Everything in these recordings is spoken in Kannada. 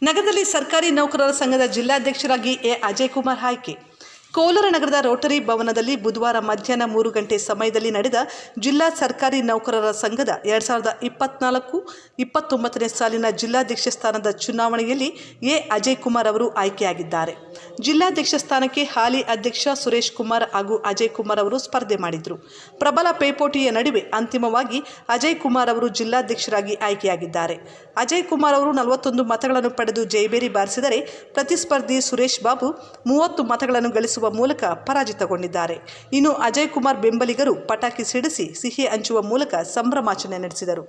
ನಗರದಲ್ಲಿ ಸರ್ಕಾರಿ ನೌಕರರ ಸಂಘದ ಜಿಲ್ಲಾಧ್ಯಕ್ಷರಾಗಿ ಎ ಅಜಯ್ ಕುಮಾರ್ ಆಯ್ಕೆ. ಕೋಲಾರ ನಗರದ ರೋಟರಿ ಭವನದಲ್ಲಿ ಬುಧವಾರ ಮಧ್ಯಾಹ್ನ 3 ಗಂಟೆ ಸಮಯದಲ್ಲಿ ನಡೆದ ಜಿಲ್ಲಾ ಸರ್ಕಾರಿ ನೌಕರರ ಸಂಘದ 2024-29ನೇ ಸಾಲಿನ ಜಿಲ್ಲಾಧ್ಯಕ್ಷ ಸ್ಥಾನದ ಚುನಾವಣೆಯಲ್ಲಿ ಎ ಅಜಯ್ ಕುಮಾರ್ ಅವರು ಆಯ್ಕೆಯಾಗಿದ್ದಾರೆ. ಜಿಲ್ಲಾಧ್ಯಕ್ಷ ಸ್ಥಾನಕ್ಕೆ ಹಾಲಿ ಅಧ್ಯಕ್ಷ ಸುರೇಶ್ ಕುಮಾರ್ ಹಾಗೂ ಅಜಯ್ ಕುಮಾರ್ ಅವರು ಸ್ಪರ್ಧೆ ಮಾಡಿದರು. ಪ್ರಬಲ ಪೈಪೋಟಿಯ ನಡುವೆ ಅಂತಿಮವಾಗಿ ಅಜಯ್ ಕುಮಾರ್ ಅವರು ಜಿಲ್ಲಾಧ್ಯಕ್ಷರಾಗಿ ಆಯ್ಕೆಯಾಗಿದ್ದಾರೆ. ಅಜಯ್ ಕುಮಾರ್ ಅವರು 41 ಮತಗಳನ್ನು ಪಡೆದು ಜೈಬೇರಿ ಬಾರಿಸಿದರೆ, ಪ್ರತಿಸ್ಪರ್ಧಿ ಸುರೇಶ್ ಬಾಬು 30 ಮತಗಳನ್ನು ಗಳಿಸುವ ಮೂಲಕ ಪರಾಜಿತಗೊಂಡಿದ್ದಾರೆ. ಇನ್ನು ಅಜಯ್ ಕುಮಾರ್ ಬೆಂಬಲಿಗರು ಪಟಾಕಿ ಸಿಡಿಸಿ ಸಿಹಿ ಹಂಚುವ ಮೂಲಕ ಸಂಭ್ರಮಾಚರಣೆ ನಡೆಸಿದರು.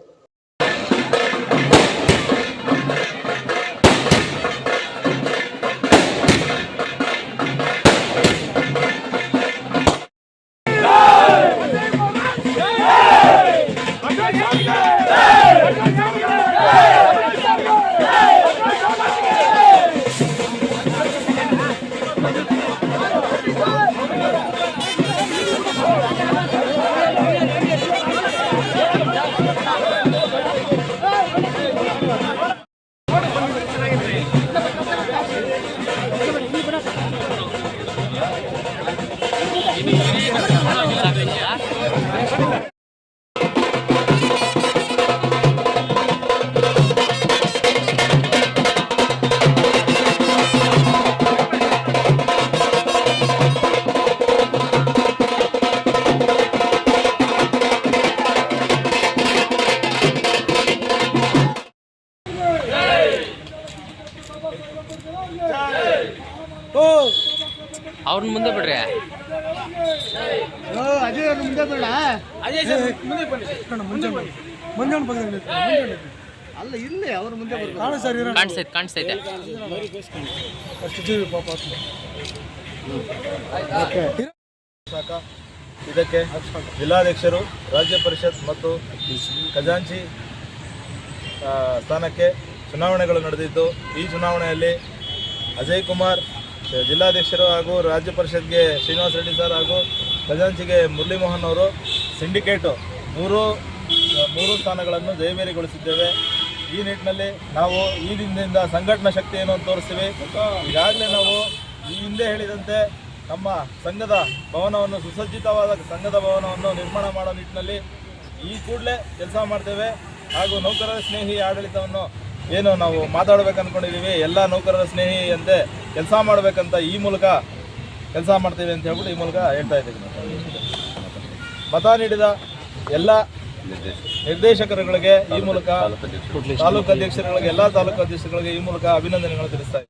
ಅವ್ರನ್ನ ಮುಂದೆ ಬಿಡ್ರಿ. ಅಜಯ್ ಅವ್ರ ಮುಂದೆ ಬೇಡ. ಅಜಯ್ ಸರ್ ಮುಂದೆ ಬನ್ನಿ. ಮುಂದೆ ಅಲ್ಲ ಇಲ್ಲೇ ಅವ್ರ ಮುಂದೆ ಕಾಣಿಸ್ತೈತೆ. ಇದಕ್ಕೆ ಜಿಲ್ಲಾಧ್ಯಕ್ಷರು, ರಾಜ್ಯ ಪರಿಷತ್ ಮತ್ತು ಖಜಾಂಚಿ ಸ್ಥಾನಕ್ಕೆ ಚುನಾವಣೆಗಳು ನಡೆದಿದ್ದು, ಈ ಚುನಾವಣೆಯಲ್ಲಿ ಅಜಯ್ ಕುಮಾರ್ ಜಿಲ್ಲಾಧ್ಯಕ್ಷರು ಹಾಗೂ ರಾಜ್ಯ ಪರಿಷತ್ಗೆ ಶ್ರೀನಿವಾಸ ರೆಡ್ಡಿ ಸರ್ ಹಾಗೂ ಖಜಾಂಚಿಗೆ ಮುರಳಿ ಮೋಹನ್ ಅವರು ಸಿಂಡಿಕೇಟು ಮೂರು ಸ್ಥಾನಗಳನ್ನು ಜಯಬೇರಿಗೊಳಿಸಿದ್ದೇವೆ. ಈ ನಿಟ್ಟಿನಲ್ಲಿ ನಾವು ಈ ದಿನದಿಂದ ಸಂಘಟನಾ ಶಕ್ತಿಯನ್ನು ತೋರಿಸ್ತೀವಿ. ಈಗಾಗಲೇ ನಾವು ಈ ಹಿಂದೆ ಹೇಳಿದಂತೆ ನಮ್ಮ ಸಂಘದ ಭವನವನ್ನು, ಸುಸಜ್ಜಿತವಾದ ಸಂಘದ ಭವನವನ್ನು ನಿರ್ಮಾಣ ಮಾಡೋ ನಿಟ್ಟಿನಲ್ಲಿ ಈ ಕೂಡಲೇ ಕೆಲಸ ಮಾಡ್ತೇವೆ. ಹಾಗೂ ನೌಕರರ ಸ್ನೇಹಿ ಆಡಳಿತವನ್ನು ಏನು ನಾವು ಮಾತಾಡಬೇಕು ಅಂದ್ಕೊಂಡಿದ್ದೀವಿ, ಎಲ್ಲ ನೌಕರರ ಸ್ನೇಹಿಯಂತೆ ಕೆಲಸ ಮಾಡಬೇಕಂತ ಈ ಮೂಲಕ ಕೆಲಸ ಮಾಡ್ತೇವೆ ಅಂತ ಹೇಳ್ಬಿಟ್ಟು ಈ ಮೂಲಕ ಹೇಳ್ತಾ ಇದ್ದೀವಿ. ಮತ ನೀಡಿದ ಎಲ್ಲ ನಿರ್ದೇಶಕರುಗಳಿಗೆ ಈ ಮೂಲಕ, ತಾಲೂಕು ಅಧ್ಯಕ್ಷರುಗಳಿಗೆ, ಎಲ್ಲ ತಾಲೂಕು ಅಧ್ಯಕ್ಷರುಗಳಿಗೆ ಈ ಮೂಲಕ ಅಭಿನಂದನೆಗಳು ತಿಳಿಸ್ತಾ ಇದ್ದೀವಿ.